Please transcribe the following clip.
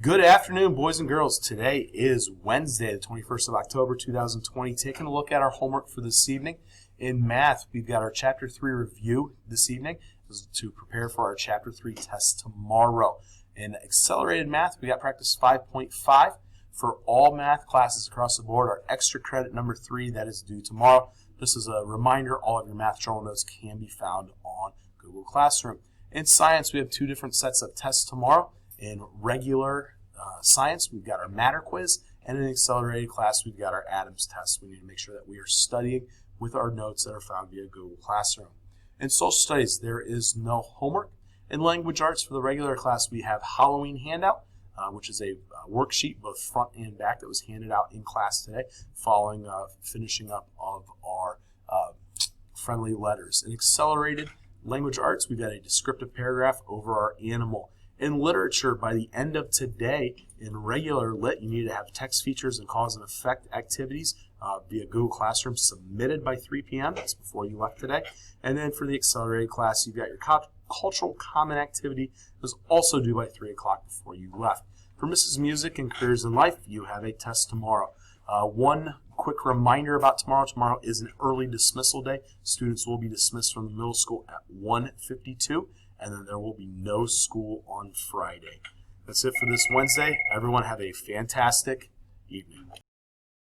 Good afternoon, boys and girls. Today is Wednesday, the 21st of October, 2020. Taking a look at our homework for this evening. In math, we've got our Chapter 3 review this evening. This is to prepare for our Chapter 3 test tomorrow. In accelerated math, we got practice 5.5 for all math classes across the board. Our extra credit number 3, that is due tomorrow. Just as a reminder, all of your math journal notes can be found on Google Classroom. In science, we have 2 different sets of tests tomorrow. In regular science, we've got our matter quiz, and in accelerated class, we've got our Adams test. We need to make sure that we are studying with our notes that are found via Google Classroom. In social studies, there is no homework. In language arts, for the regular class, we have Halloween handout, which is a worksheet, both front and back, that was handed out in class today, following finishing up of our friendly letters. In accelerated language arts, we've got a descriptive paragraph over our animal. In literature, by the end of today, in regular lit, you need to have text features and cause and effect activities via Google Classroom submitted by 3 p.m. That's before you left today. And then for the accelerated class, you've got your cultural comment activity that was also due by 3 o'clock before you left. For Mrs. Music and Careers in Life, you have a test tomorrow. One quick reminder about tomorrow. Tomorrow is an early dismissal day. Students will be dismissed from the middle school at 1:52. And then there will be no school on Friday. That's it for this Wednesday. Everyone have a fantastic evening.